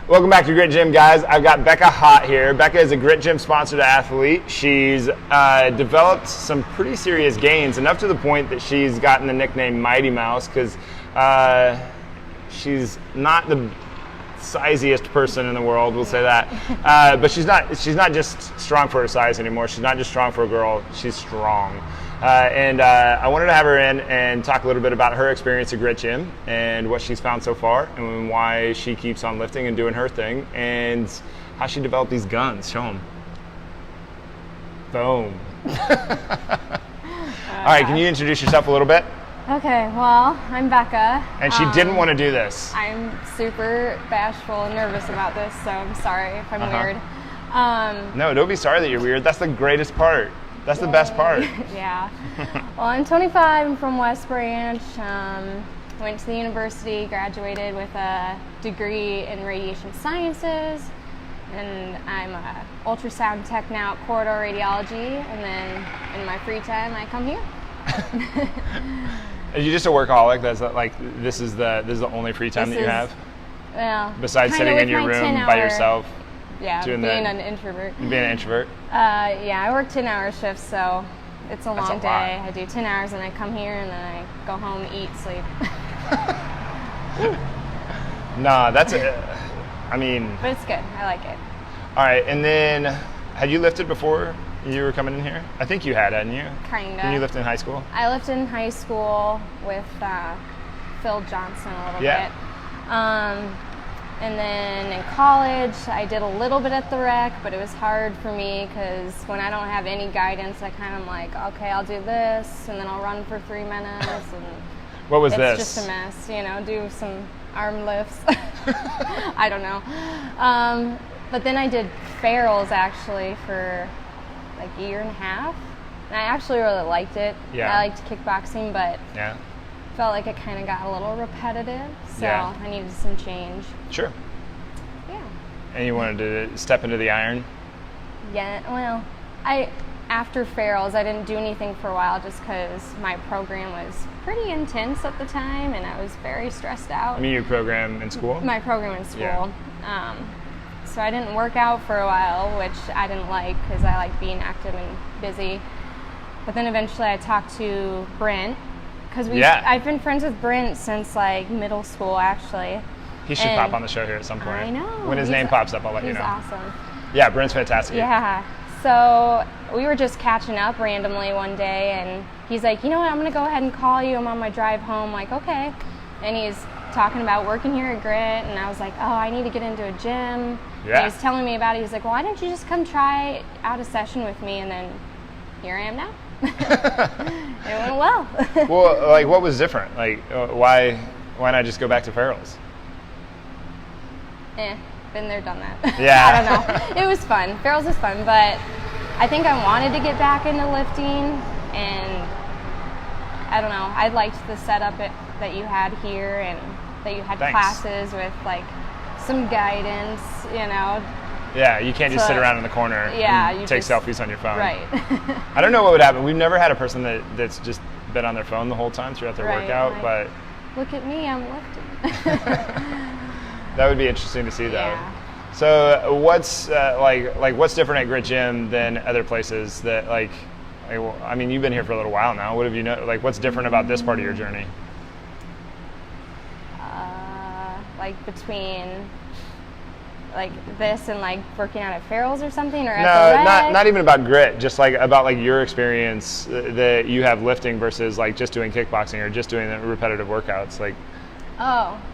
Welcome back to Grit Gym, guys. I've got Becca Hot here. Becca is a Grit Gym sponsored athlete. She's developed some pretty serious gains, enough to the point that she's gotten the nickname Mighty Mouse because she's not the siziest person in the world, we'll say that. But she's not just strong for her size anymore. She's not just strong for a girl. She's strong. And I wanted to have her in and talk a little bit about her experience at Grit Gym and what she's found so far and why she keeps on lifting and doing her thing and how she developed these guns. Show them. Boom. All right, can you introduce yourself a little bit? Okay, well, I'm Becca. And she didn't want to do this. I'm super bashful and nervous about this, so I'm sorry if I'm weird. No, don't be sorry that you're weird. That's the greatest part. That's the best part. Yeah. Well, I'm 25. I'm from West Branch. Went to the university, graduated with a degree in radiation sciences, and I'm a ultrasound tech now at Corridor Radiology. And then in my free time, I come here. Are you just a workaholic? That's like this is the only free time that you have? Well, besides sitting in your room by yourself. Yeah, being an introvert. Being an introvert? Yeah, I work 10-hour shifts, so it's a long day. Lot. I do 10 hours and I come here and then I go home, eat, sleep. Nah, that's I mean... But it's good. I like it. All right, and then had you lifted before you were coming in here? I think you had, hadn't you? Kinda. Didn't you lift in high school? I lifted in high school with Phil Johnson a little bit. And then in college, I did a little bit at the rec, but it was hard for me because when I don't have any guidance, I kind of like, okay, I'll do this, and then I'll run for 3 minutes, and what was this? It's just a mess, you know, do some arm lifts. I don't know. But then I did ferals actually for like a year and a half, and I actually really liked it. Yeah. I liked kickboxing, but yeah. Felt like it kind of got a little repetitive, so yeah. I needed some change. Sure. Yeah. And you wanted to step into the iron? Yeah, well, after ferals, I didn't do anything for a while just because my program was pretty intense at the time, and I was very stressed out. I mean, your program in school? My program in school. Yeah. So I didn't work out for a while, which I didn't like because I like being active and busy. But then eventually I talked to Brent, because I've been friends with Brent since like middle school, actually. He should pop on the show here at some point. I know. When his name pops up, I'll let you know. He's awesome. Yeah, Brent's fantastic. Yeah. So we were just catching up randomly one day, and he's like, you know what, I'm going to go ahead and call you. I'm on my drive home. Like, okay. And he's talking about working here at Grit, and I was like, oh, I need to get into a gym. Yeah. And he was telling me about it. He's like, well, why don't you just come try out a session with me? And then here I am now. It went well. Well, like, what was different? Like, why not just go back to ferals? Been there, done that. Yeah. I don't know. It was fun. Ferals was fun, but I think I wanted to get back into lifting, and I don't know. I liked the setup that you had here, and that you had classes with like some guidance, you know. Yeah, you can't just sit around in the corner and take selfies on your phone. Right. I don't know what would happen. We've never had a person that's just been on their phone the whole time throughout their workout, but... Look at me, I'm lifting. That would be interesting to see, though. Yeah. So what's what's different at Grit Gym than other places that I mean, you've been here for a little while now. What have you know? Like, what's different about this part of your journey? Like between like this and like working out at ferals or something, or no, not even about Grit. Just like about like your experience that you have lifting versus like just doing kickboxing or just doing repetitive workouts. Like,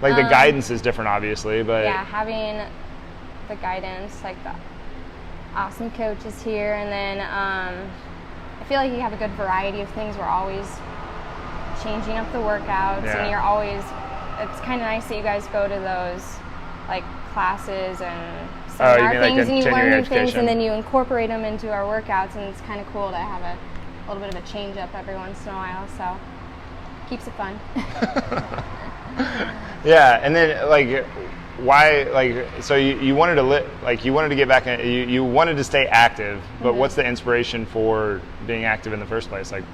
the guidance is different, obviously, but yeah, having the guidance, like the awesome coaches here, and then I feel like you have a good variety of things. We're always changing up the workouts, and you're always. It's kind of nice that you guys go to those like classes and seminar things, and you learn new things, and then you incorporate them into our workouts, and it's kind of cool to have a little bit of a change up every once in a while. So keeps it fun. Yeah, and then like, why so you wanted to you wanted to get back in, you wanted to stay active, but what's the inspiration for being active in the first place? Like,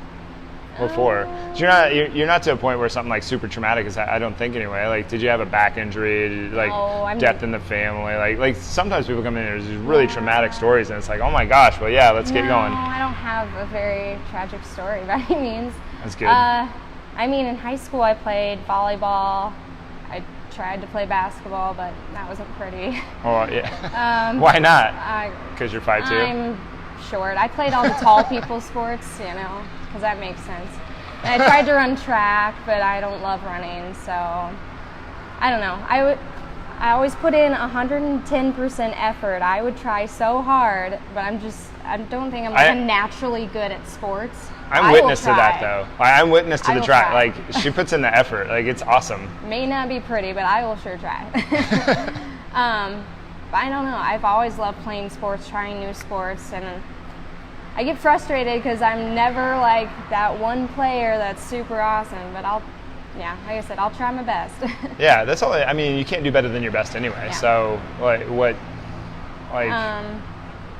before? So you're not to a point where something like super traumatic is. I don't think anyway. Like, did you have a back injury? Like, death in the family? Like sometimes people come in and there's these really traumatic stories, and it's like, oh my gosh. Well, yeah, let's get going. No, I don't have a very tragic story by any means. That's good. I mean, in high school I played volleyball. I tried to play basketball, but that wasn't pretty. Oh yeah. Why not? Because you're 5'2". I'm short. I played all the tall people sports, because that makes sense. And I tried to run track, but I don't love running, so I don't know. I always put in 110% effort. I would try so hard, but I don't think I'm naturally good at sports. I'm witness to that, though. I'm witness to the track. Like, she puts in the effort. Like, it's awesome. May not be pretty, but I will sure try. But I don't know. I've always loved playing sports, trying new sports, and I get frustrated because I'm never like that one player that's super awesome. But like I said, I'll try my best. Yeah, that's all. I mean, you can't do better than your best anyway. Yeah. So,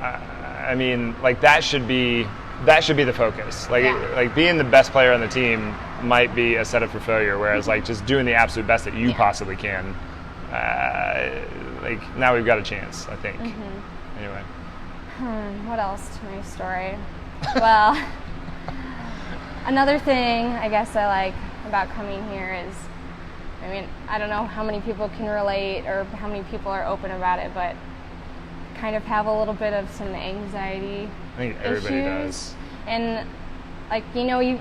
I mean, like that should be the focus. Like being the best player on the team might be a setup for failure, whereas like just doing the absolute best that you possibly can. Like now we've got a chance, I think. Mm-hmm. Anyway. What else to my story? Well, another thing I guess I like about coming here is, I mean, I don't know how many people can relate or how many people are open about it, but kind of have a little bit of some anxiety. I think everybody issues. does. And like, you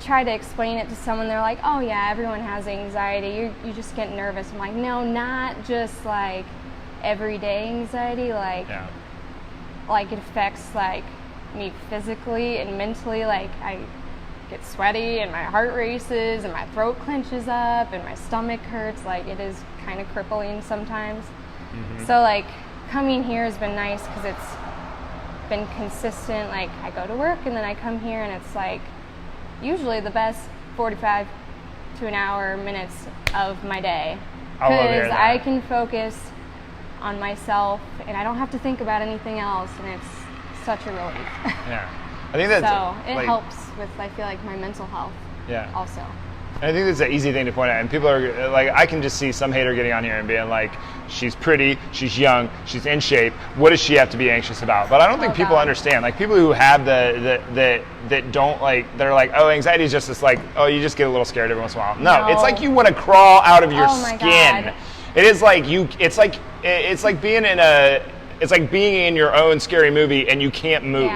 try to explain it to someone, they're like, oh yeah, everyone has anxiety, you just get nervous. I'm like, no, not just like everyday anxiety, like it affects like me physically and mentally. Like I get sweaty and my heart races and my throat clenches up and my stomach hurts. Like it is kind of crippling sometimes. Mm-hmm. So like coming here has been nice because it's been consistent. Like I go to work and then I come here and it's like usually the best 45 to an hour minutes of my day, because I can focus on myself and I don't have to think about anything else, and it's such a relief. Yeah, I think that's so it helps with, I feel like, my mental health. Yeah. Also. And I think that's an easy thing to point out, and people are like, I can just see some hater getting on here and being like, she's pretty, she's young, she's in shape, what does she have to be anxious about? But I don't think people understand. Like people who have that don't like, they're like, oh, anxiety is just this like, oh, you just get a little scared every once in a while. No, it's like you want to crawl out of your skin. God. It is like it's like being in your own scary movie and you can't move.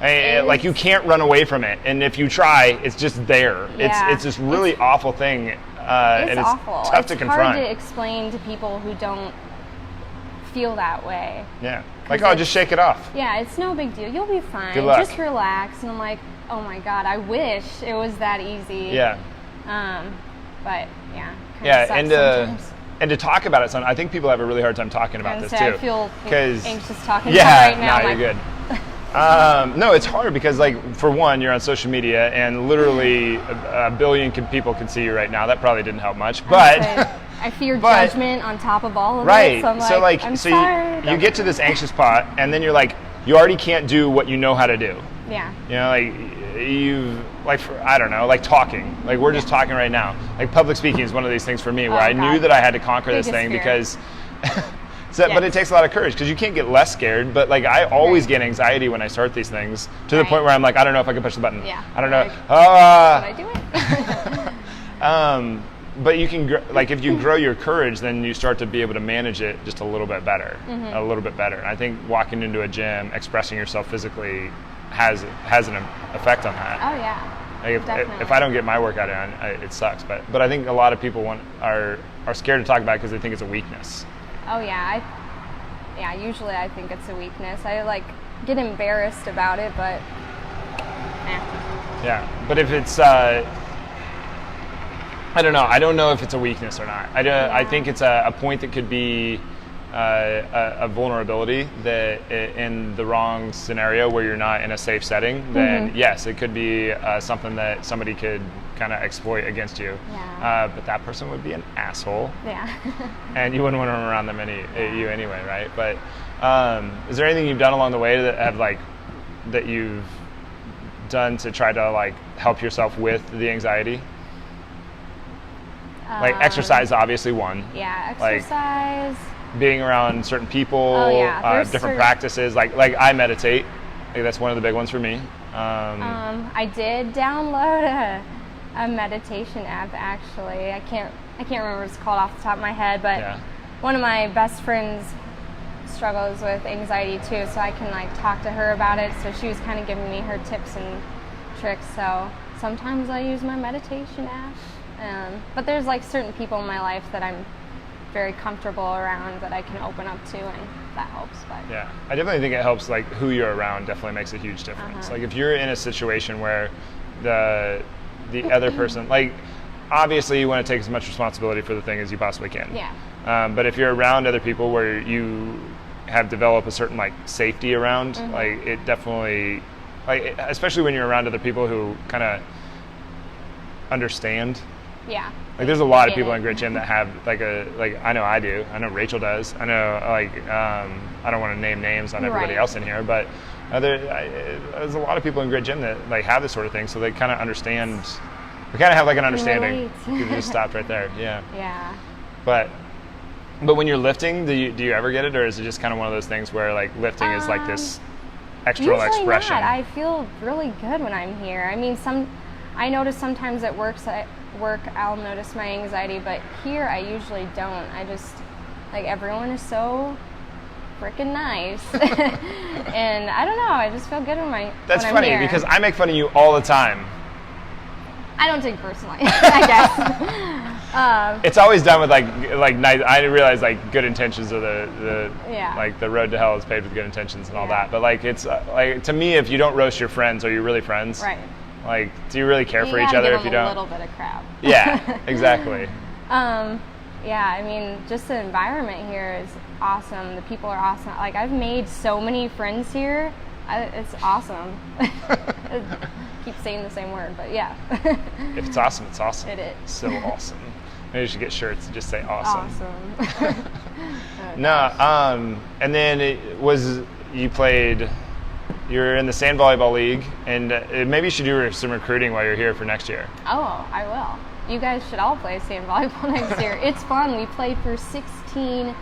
Yeah. Like you can't run away from it, and if you try, it's just there. Yeah. It's this really awful thing, and it's awful. Tough to confront. It's hard to explain to people who don't feel that way. Yeah, like, oh, just shake it off. Yeah, it's no big deal. You'll be fine. Good luck. Just relax. And I'm like, oh my God, I wish it was that easy. Yeah. But yeah. And to talk about it, I think people have a really hard time talking about this too. I feel anxious talking about it right now. No, you're good. No, it's hard because, like, for one, you're on social media and literally a billion people can see you right now. That probably didn't help much, but I fear judgment on top of all of it. So you get to this anxious spot, and then you're like, you already can't do what you know how to do. Yeah. I don't know, like talking. Like we're just talking right now. Like public speaking is one of these things for me where I knew that I had to conquer this thing because. But it takes a lot of courage because you can't get less scared. But like I always get anxiety when I start these things to the point where I'm like, I don't know if I can push the button. Yeah. I don't know. Should I do it? But you can if you grow your courage, then you start to be able to manage it just a little bit better. Mm-hmm. A little bit better. And I think walking into a gym, expressing yourself physically, has an effect on that. Oh yeah. Like if I don't get my workout in, it sucks. But I think a lot of people are scared to talk about it because they think it's a weakness. Oh yeah, usually I think it's a weakness. I get embarrassed about it, but Yeah, but if it's I don't know. I don't know if it's a weakness or not. I think it's a point that could be a vulnerability that in the wrong scenario where you're not in a safe setting, then yes, it could be something that somebody could kind of exploit against you. Yeah. But that person would be an asshole. Yeah. And you wouldn't want to run around them you anyway, right? But is there anything you've done along the way that you've done to try to like help yourself with the anxiety? Like exercise, obviously one. Yeah, exercise. Like being around certain people, Oh, yeah. different practices. Like I meditate. Like that's one of the big ones for me. I did download a meditation app actually. I can't remember what it's called off the top of my head, but one of my best friends struggles with anxiety too, so I can like talk to her about it. So she was kind of giving me her tips and tricks. So sometimes I use my meditation app, but there's like certain people in my life that I'm very comfortable around that I can open up to, and that helps. But yeah, I definitely think it helps. Like who you're around definitely makes a huge difference. Like if you're in a situation where the other person, like obviously you want to take as much responsibility for the thing as you possibly can. Yeah. But if you're around other people where you have developed a certain like safety around, like it definitely, like especially when you're around other people who kind of understand. Yeah. Like there's a lot of people in Grit Gym that have like I know I do. I know Rachel does. I know like I don't want to name names on everybody else in here, but there's a lot of people in Grit Gym that like have this sort of thing, so they kind of understand. We kind of have like an understanding. You just stopped right there. Yeah. Yeah. But when you're lifting, do you ever get it, or is it just kind of one of those things where like lifting is like this external expression? Not. I feel really good when I'm here. I mean, I notice sometimes at work I'll notice my anxiety, but here I usually don't. I just like everyone is so freaking nice, and I don't know. I just feel good when That's when funny I'm here. because I make fun of you all the time. I don't take it personally, I guess. It's always done with like nice. I realize like good intentions are the like the road to hell is paved with good intentions and all that. But like it's like to me, if you don't roast your friends, are you really friends? Right. Like, do you really care for each other if you don't? A little bit of crap. Yeah, exactly. Yeah, I mean, just the environment here is awesome. The people are awesome. Like, I've made so many friends here. It's awesome. I keep saying the same word, but yeah. If it's awesome, it's awesome. It is. So awesome. Maybe you should get shirts that just say awesome. Awesome. And then you're in the sand volleyball league, and maybe you should do some recruiting while you're here for next year. Oh, I will. You guys should all play sand volleyball next year. It's fun. We played for 16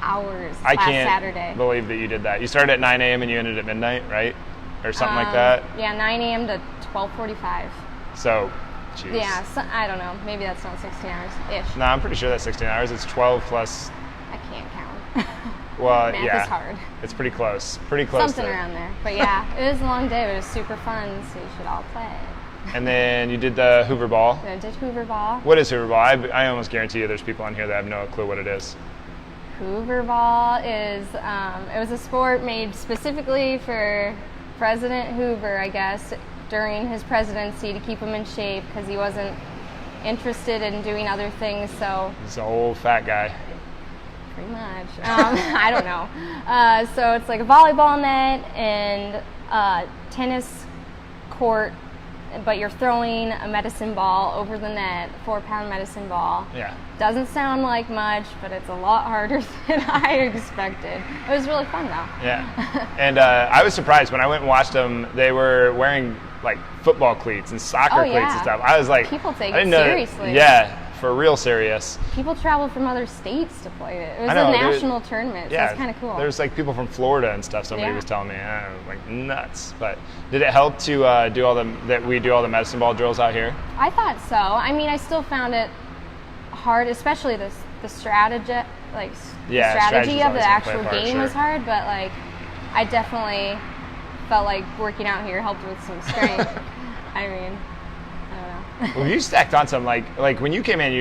hours last Saturday. I can't believe that you did that. You started at 9 a.m. and you ended at midnight, right? Or something like that? Yeah, 9 a.m. to 12:45. So, geez. Yeah, I don't know. Maybe that's not 16 hours-ish. No, I'm pretty sure that's 16 hours. It's 12 plus... I can't count. Well, Math yeah. is hard. It's pretty close. Pretty close. Something around there. But yeah, it was a long day, but it was super fun, so you should all play. And then you did the Hoover ball. I did Hoover ball. What is Hoover ball? I almost guarantee you there's people on here that have no clue what it is. Hoover ball is, it was a sport made specifically for President Hoover, I guess, during his presidency to keep him in shape because he wasn't interested in doing other things, so. He's an old fat guy. Pretty much. I don't know. So it's like a volleyball net and a tennis court, but you're throwing a medicine ball over the net, 4-pound medicine ball. Yeah. Doesn't sound like much, but it's a lot harder than I expected. It was really fun, though. Yeah. And I was surprised when I went and watched them. They were wearing like football cleats and soccer cleats and stuff. I was like, people take I didn't it know seriously. Yeah, for real serious. People traveled from other states to play it. It was I know, a national tournament, so it's kind of cool. There's like people from Florida and stuff. Somebody was telling me, like nuts. But did it help to do all the medicine ball drills out here? I thought so. I mean, I still found it hard, especially the strategy, the strategy of the actual game was hard. But like, I definitely felt like working out here helped with some strength. I mean, I don't know. Well, you stacked on some like when you came in,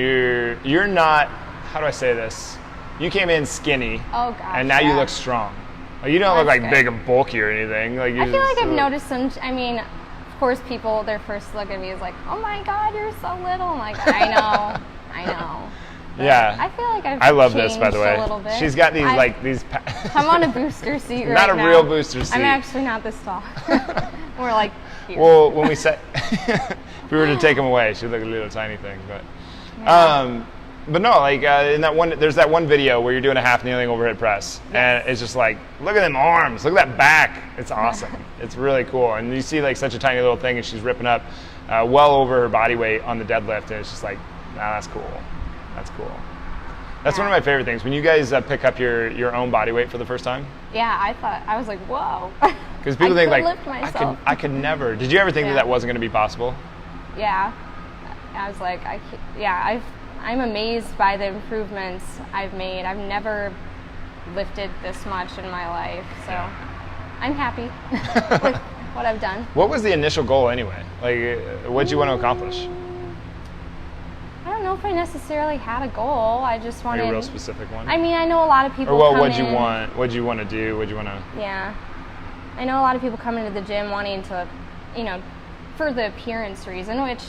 you're not. How do I say this? You came in skinny. Oh gosh. And now you look strong. Like, you don't look like big and bulky or anything. Like I feel like I've noticed some. I mean, of course, people their first look at me is like, "Oh my God, you're so little." I'm like, I know, I know. But yeah. I feel like I love this, by the way. A little bit. She's got these. I'm on a booster seat right now. Not a real booster seat. I'm actually not this tall. We're like here. Well, when we said if we were to take them away, she'd look a little tiny thing. But But no, like in that one, there's that one video where you're doing a half kneeling overhead press, and it's just like, look at them arms, look at that back. It's awesome. It's really cool. And you see like such a tiny little thing, and she's ripping up well over her body weight on the deadlift, and it's just like, nah, that's cool. That's cool. That's one of my favorite things. When you guys pick up your own body weight for the first time. Yeah, I was like, whoa. Because people think like, lift myself. I could never. Did you ever think that wasn't going to be possible? Yeah. I was like, I'm amazed by the improvements I've made. I've never lifted this much in my life, so I'm happy with what I've done. What was the initial goal anyway? Like, what did you want to accomplish? I don't know if I necessarily had a goal. I just wanted a real specific one. I mean, I know a lot of people. Or well, come what'd you in, want? What'd you want to do? What'd you want to? Yeah, I know a lot of people come into the gym wanting to, for the appearance reason, which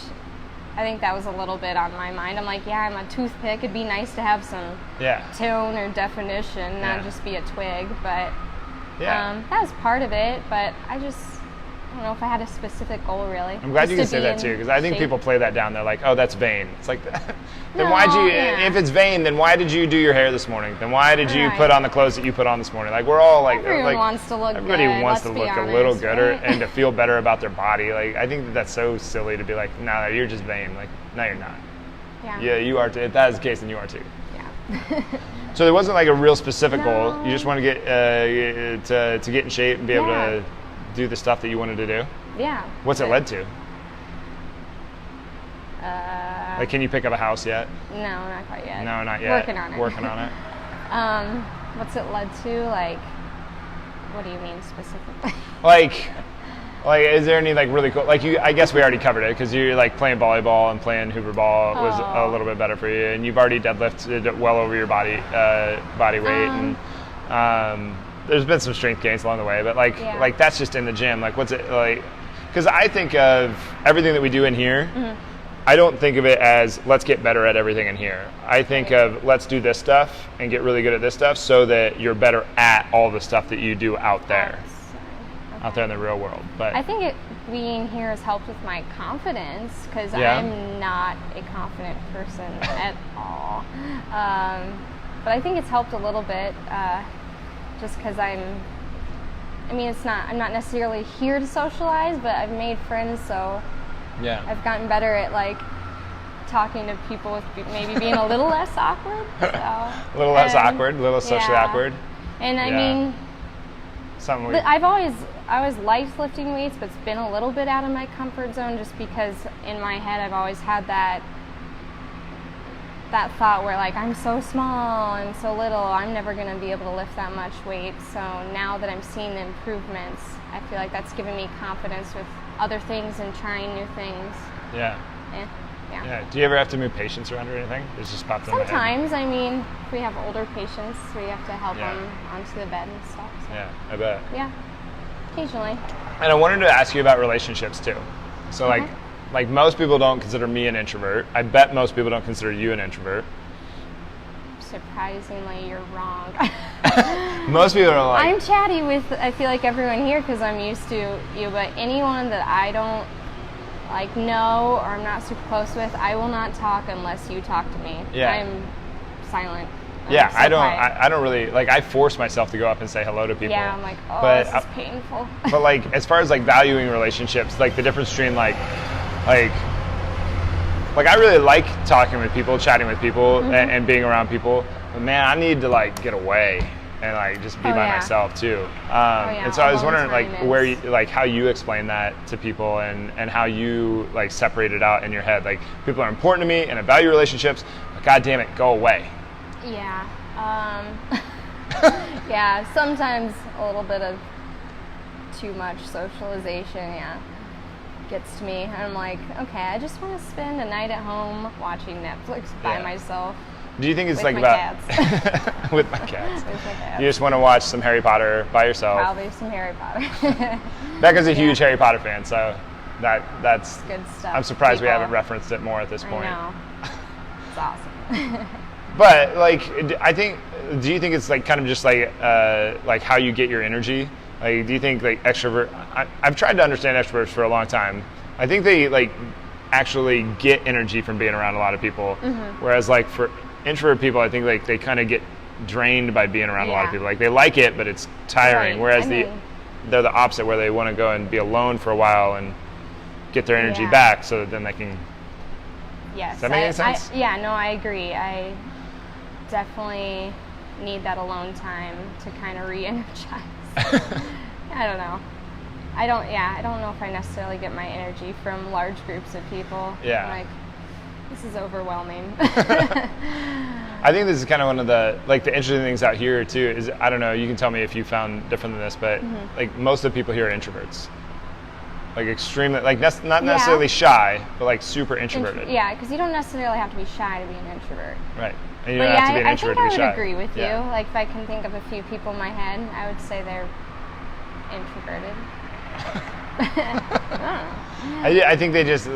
I think that was a little bit on my mind. I'm like, yeah, I'm a toothpick. It'd be nice to have some tone or definition, not just be a twig. But that was part of it. But I don't know if I had a specific goal, really. I'm glad you can say that too, because I think people play that down. They're like, oh, that's vain. It's like, then why'd you, if it's vain, then why did you do your hair this morning? Then why did you put on the clothes that you put on this morning? Like, we're all like, everyone wants to look everybody good. wants to look a little gooder right? and to feel better about their body. Like, I think that's so silly to be like, no, you're just vain. Like, no, you're not. Yeah, you are too. If that is the case, then you are too. Yeah. So there wasn't like a real specific goal. You just want to get to get in shape and be able to do the stuff that you wanted to do. Yeah. What's it led to? Like, can you pick up a house yet? No, not quite yet. No, not yet. Working on it. What's it led to? Like, what do you mean specifically? Like, is there any like really cool? Like, I guess we already covered it because you're like playing volleyball and playing hoover ball was a little bit better for you, and you've already deadlifted well over your body weight, and there's been some strength gains along the way, but like that's just in the gym. Like, what's it like? Because I think of everything that we do in here, I don't think of it as let's get better at everything in here. I think of let's do this stuff and get really good at this stuff so that you're better at all the stuff that you do out there, out there in the real world. But I think being here has helped with my confidence because I'm not a confident person at all. But I think it's helped a little bit just because I'm not necessarily here to socialize, but I've made friends, so I've gotten better at like talking to people with maybe being a little less awkward. So. A little less awkward, a little socially awkward. And I mean, I've always liked lifting weights, but it's been a little bit out of my comfort zone just because in my head I've always had that thought where like I'm so small, I'm so little, I'm never going to be able to lift that much weight. So now that I'm seeing the improvements, I feel like that's given me confidence with other things and trying new things. Yeah. Do you ever have to move patients around or anything? It's just popped in my head. Sometimes. I mean, if we have older patients, we have to help them onto the bed and stuff. So. Yeah, I bet. Yeah, occasionally. And I wanted to ask you about relationships too. So like most people don't consider me an introvert. I bet most people don't consider you an introvert. Surprisingly, you're wrong. Most people are like... I'm chatty with, I feel like, everyone here because I'm used to you, but anyone that I don't know or I'm not super close with, I will not talk unless you talk to me. Yeah. I'm silent. I don't really, like, I force myself to go up and say hello to people. Yeah, I'm like, this is painful. But like, as far as like valuing relationships, like the difference between like I really like talking with people, chatting with people, and being around people. But man, I need to like get away and like just be by myself too. And so I was wondering like how you explain that to people and how you like separate it out in your head. Like, people are important to me and I value relationships, but God damn it, go away. Yeah. Yeah, sometimes a little bit of too much socialization, gets to me. I'm like, okay, I just want to spend a night at home watching Netflix by myself. Do you think it's with like my about cats. with my cats? With my cats. You just want to watch some Harry Potter by yourself? Probably some Harry Potter. Becca's a huge Harry Potter fan, so that's good stuff. I'm surprised we haven't referenced it more at this point. I know. It's awesome. But like, do you think it's like kind of just like how you get your energy? Like, do you think like extrovert? I've tried to understand extroverts for a long time. I think they like actually get energy from being around a lot of people. Whereas like for introvert people, I think like they kind of get drained by being around a lot of people. Like they like it, but it's tiring. Whereas they're the opposite, where they want to go and be alone for a while and get their energy back, so that then they can. Yes. Does that make any sense? No, I agree. I definitely need that alone time to kind of re-energize. I don't know. I don't know if I necessarily get my energy from large groups of people. Yeah. I'm like, this is overwhelming. I think this is kind of one of the interesting things out here too is, I don't know, you can tell me if you found different than this, but like most of the people here are introverts. Like extremely, like not necessarily shy, but like super introverted. Yeah, because you don't necessarily have to be shy to be an introvert. Right. And you don't have to be an introvert to be shy. I think I would agree with you. Like if I can think of a few people in my head, I would say they're introverted. I think they just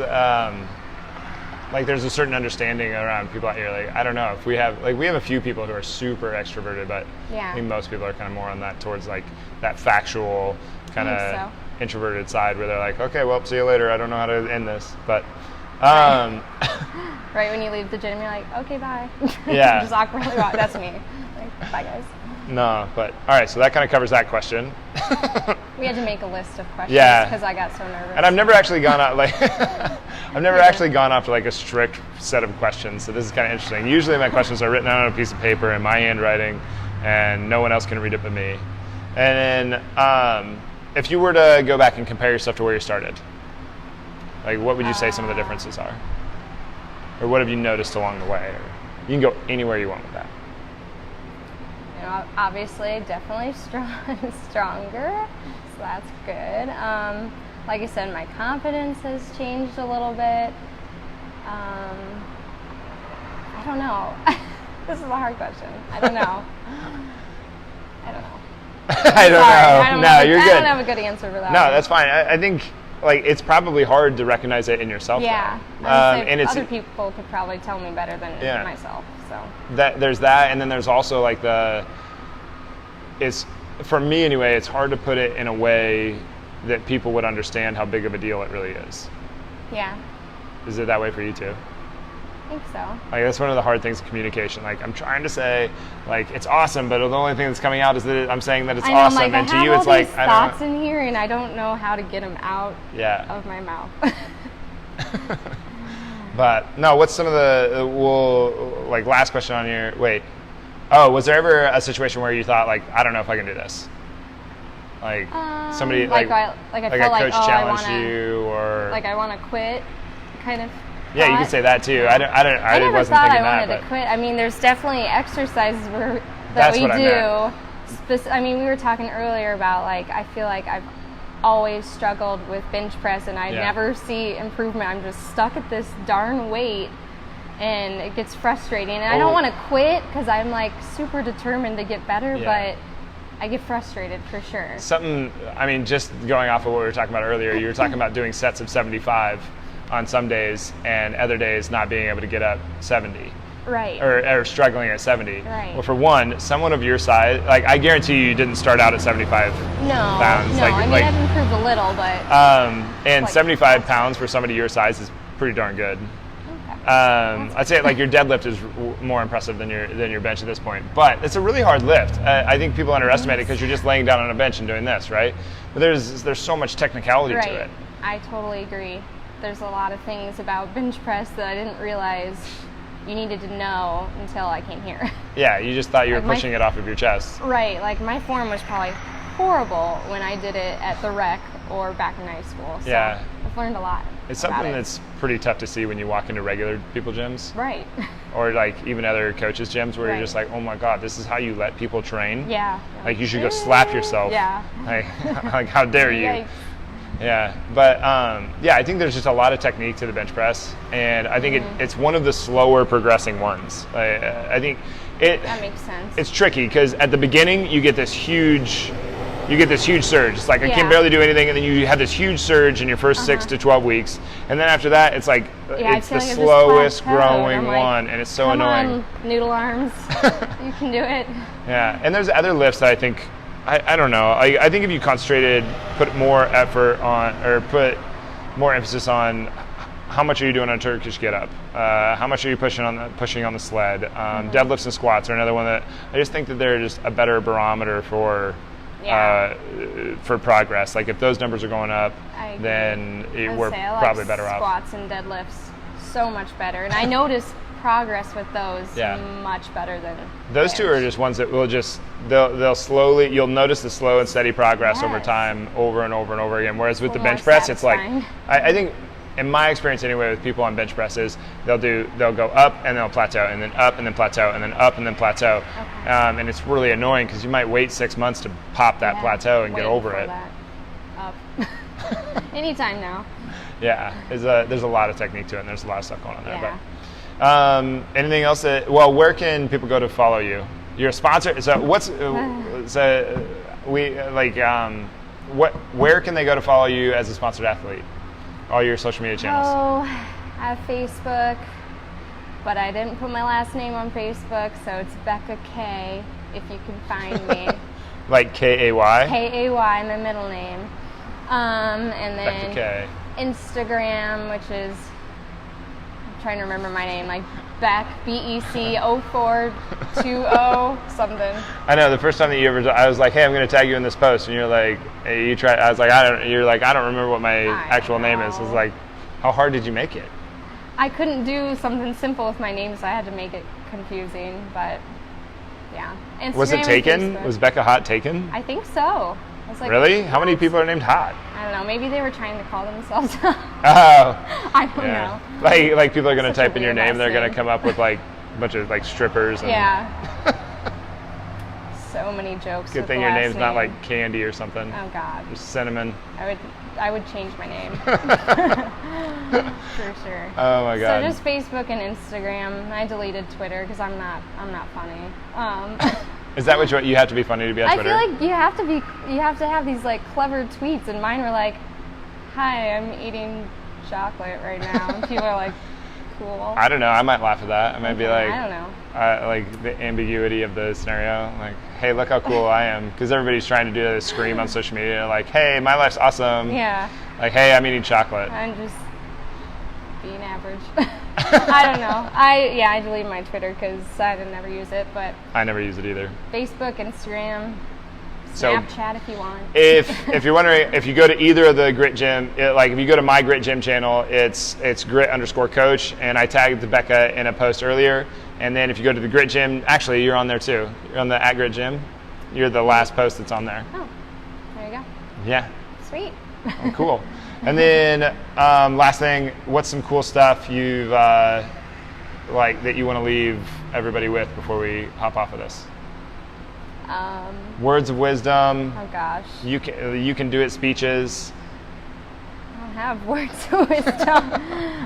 like there's a certain understanding around people out here. Like I don't know if we have a few people who are super extroverted, but I think most people are kind of more on that towards like that factual kind of introverted side, where they're like, okay, well, see you later. I don't know how to end this, but. Right when you leave the gym, you're like, okay, bye. Yeah. Just awkwardly walk. That's me. Like, bye, guys. No, but all right. So that kind of covers that question. We had to make a list of questions because I got so nervous. And I've never actually gone out actually gone off to like a strict set of questions. So this is kind of interesting. Usually my questions are written out on a piece of paper in my handwriting, and no one else can read it but me. And then, if you were to go back and compare yourself to where you started, like what would you say some of the differences are? Or what have you noticed along the way? Or you can go anywhere you want with that. You know, obviously, definitely stronger, so that's good. Like I said, my confidence has changed a little bit. I don't know. This is a hard question. I don't know. I don't know. You're good. I don't have a good answer for that. No, that's fine. I think like it's probably hard to recognize it in yourself. Yeah, though. And other people could probably tell me better than myself. So there's that, and then there's also like it's for me anyway. It's hard to put it in a way that people would understand how big of a deal it really is. Yeah. Is it that way for you too? I think so. Like that's one of the hard things in communication. Like I'm trying to say, like it's awesome, but the only thing that's coming out is that I'm saying that it's awesome, like, and to you it's like I have thoughts in here, and I don't know how to get them out of my mouth. But no, what's some of the last question on your was there ever a situation where you thought like I don't know if I can do this? Like somebody I felt a coach challenged you, or like I want to quit, kind of. Yeah, you can say that too. I never wasn't thought thinking I wanted that. to quit. I mean, there's definitely exercises that we do. I mean, we were talking earlier about like I feel like I've always struggled with bench press, and I never see improvement. I'm just stuck at this darn weight, and it gets frustrating. And I don't want to quit because I'm like super determined to get better, but I get frustrated for sure. Just going off of what we were talking about earlier, you were talking about doing sets of 75 on some days, and other days not being able to get up 70. Right. Or struggling at 70. Right. Well, for one, someone of your size, like I guarantee you didn't start out at 75 pounds. No, I've improved a little, but... and 75 pounds for somebody your size is pretty darn good. Okay. I'd say like your deadlift is more impressive than your bench at this point. But it's a really hard lift. I think people underestimate it because you're just laying down on a bench and doing this, right? But there's so much technicality to it. I totally agree. There's a lot of things about bench press that I didn't realize you needed to know until I came here. Yeah, you just thought you were pushing it off of your chest. Right, like my form was probably horrible when I did it at the rec or back in high school. So I've learned a lot. It's something that's pretty tough to see when you walk into regular people gyms. Right. Or like even other coaches' gyms where you're just like, oh my God, this is how you let people train? Yeah. Like you should go slap yourself. Yeah. Like how dare you? Yikes. Yeah, but I think there's just a lot of technique to the bench press, and I think it's one of the slower progressing ones. I think that makes sense. It's tricky because at the beginning you get this huge surge. It's like I can barely do anything, and then you have this huge surge in your first 6 to 12 weeks, and then after that it's like it's the slowest growing one, and it's so annoying. On, noodle arms, you can do it. Yeah, and there's other lifts that I think. I don't know. I think if you concentrated, put more effort on, or put more emphasis on how much are you doing on a Turkish get-up? How much are you pushing on the sled? Deadlifts and squats are another one that I just think that they're just a better barometer for progress. Like if those numbers are going up, then we're probably better off. Squats and deadlifts so much better, and I noticed progress with those much better than those two are just ones that will they'll slowly, you'll notice the slow and steady progress over time, over and over and over again. Whereas with the bench press, it's like I think in my experience anyway with people on bench presses, they'll go up and they'll plateau, and then up and then plateau, and then up and then plateau. And it's really annoying because you might wait 6 months to pop that plateau and get over it. Up. Anytime now. Yeah, there's a lot of technique to it, and there's a lot of stuff going on there. But anything else where can people go to follow you? You're a sponsor, so where can they go to follow you as a sponsored athlete? All your social media channels. Oh, I have Facebook, but I didn't put my last name on Facebook, so it's Becca Kay, if you can find me. Like K-A-Y? K-A-Y, my middle name. And then Becca Kay. Instagram, which is, I'm trying to remember my name, like Beck, BEC0420 something. I know, the first time that I was like, hey, I'm going to tag you in this post, and you're like, hey, you try. I was like, I don't remember what my actual name is. I was like, how hard did you make it? I couldn't do something simple with my name, so I had to make it confusing, but yeah. Instagram, was it taken? Was Becca Hot taken? I think so. I was like, really? How many people are named Hot? I don't know. Maybe they were trying to call themselves Hot. Oh. I don't know. Like people are going to type in your name, they're going to come up with like a bunch of like strippers. And so many jokes. Good thing your name's not like Candy or something. Oh God. Or Cinnamon. I would change my name. For sure. Oh my God. So just Facebook and Instagram. I deleted Twitter because I'm not funny. Is that what you have to be funny to be on Twitter? I feel like you have to have these like clever tweets, and mine were like, "Hi, I'm eating chocolate right now," and people are like, "Cool." I don't know. I might laugh at that. I might be like, I don't know. Like the ambiguity of the scenario. Like, hey, look how cool I am, because everybody's trying to do a scream on social media. Like, hey, my life's awesome. Yeah. Like, hey, I'm eating chocolate. I'm just being average. I don't know. I deleted my Twitter because I didn't ever use it, but I never use it either. Facebook, Instagram, So Snapchat if you want. If you're wondering, if you go to either of the Grit Gym, like if you go to my Grit Gym channel, it's Grit_coach, and I tagged Becca in a post earlier. And then if you go to the Grit Gym, actually you're on there too. You're on the @Grit Gym. You're the last post that's on there. Oh, there you go. Yeah. Sweet. Oh, cool. And then last thing, what's some cool stuff you've like that you want to leave everybody with before we hop off of this? Words of wisdom. Oh gosh. You can do it speeches. I don't have words of wisdom.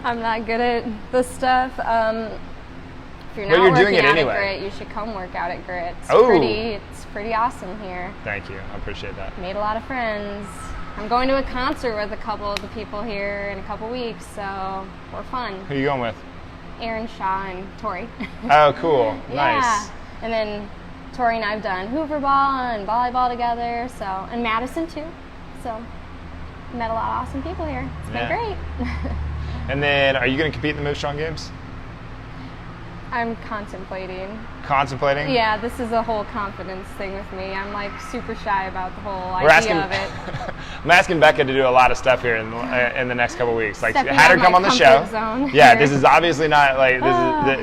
I'm not good at this stuff. If you're not working out at Grit, you should come work out at Grit. It's pretty awesome here. Thank you. I appreciate that. Made a lot of friends. I'm going to a concert with a couple of the people here in a couple weeks, so we're fun. Who are you going with? Aaron, Shaw, and Tori. Oh, cool. Yeah. Nice. And then Tori and I have done hoover ball and volleyball together, and Madison too. So met a lot of awesome people here. It's been great. And then, are you going to compete in the Move Strong Games? I'm contemplating. Contemplating? Yeah, this is a whole confidence thing with me. I'm like super shy about the whole idea of it. I'm asking Becca to do a lot of stuff here in the next couple of weeks. Like, Stepping had her come on the show. Yeah, this is obviously not like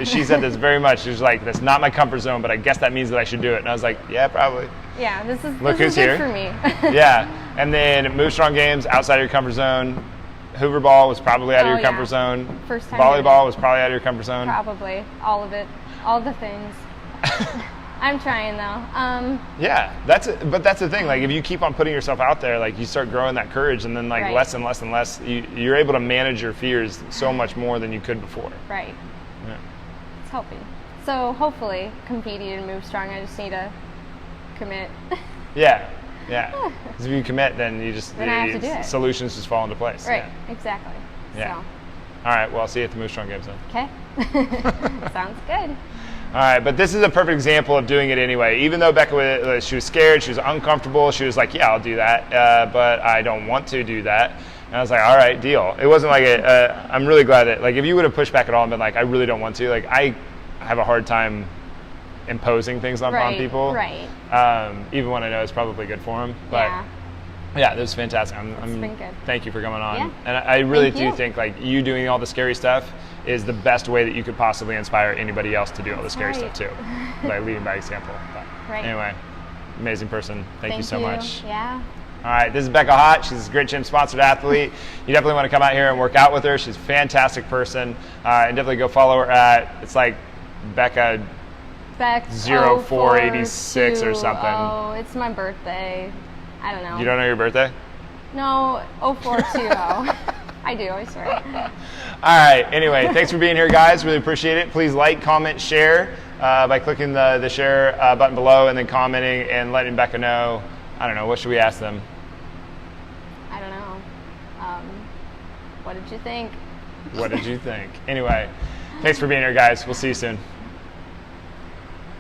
she said this very much. She was like, "That's not my comfort zone, but I guess that means that I should do it." And I was like, "Yeah, probably." Yeah, this is who's good here. for me. Yeah, and then Move Strong Games outside of your comfort zone. Hoover ball was probably out of your comfort zone. First time. Volleyball was probably out of your comfort zone. Probably all of it, all the things. I'm trying though. Yeah, but that's the thing. Like if you keep on putting yourself out there, like you start growing that courage, and then like less and less and less, you're able to manage your fears so much more than you could before. Right. Yeah. It's helping. So hopefully, competing and Move Strong, I just need to commit. Yeah. Yeah, because if you commit, then you just then I have to do it. Solutions just fall into place. Right, exactly. Yeah. So. All right, well, I'll see you at the Move Strong Games then. Okay. Sounds good. All right, but this is a perfect example of doing it anyway. Even though Becca she was scared, she was uncomfortable, she was like, yeah, I'll do that, but I don't want to do that. And I was like, all right, deal. It wasn't like I'm really glad that, like, if you would have pushed back at all and been like, I really don't want to, like, I have a hard time imposing things on people. Right. Even when I know it's probably good for them. But yeah, this was fantastic. It's been good. Thank you for coming on. Yeah. And I really Thank you. do think, like, you doing all the scary stuff is the best way that you could possibly inspire anybody else to do all the scary stuff too, by leading by example. But anyway, amazing person. Thank you so much. Yeah. All right, this is Becca Hott. She's a Grit Gym sponsored athlete. You definitely want to come out here and work out with her. She's a fantastic person. And definitely go follow her at, it's like Becca 0486 or something. Oh, it's my birthday. I don't know. You don't know your birthday? No, 0420. I do, I swear. All right, anyway, thanks for being here, guys. Really appreciate it. Please like, comment, share by clicking the share button below and then commenting and letting Becca know. I don't know, what should we ask them? I don't know. What did you think? What did you think? Anyway, thanks for being here, guys. We'll see you soon.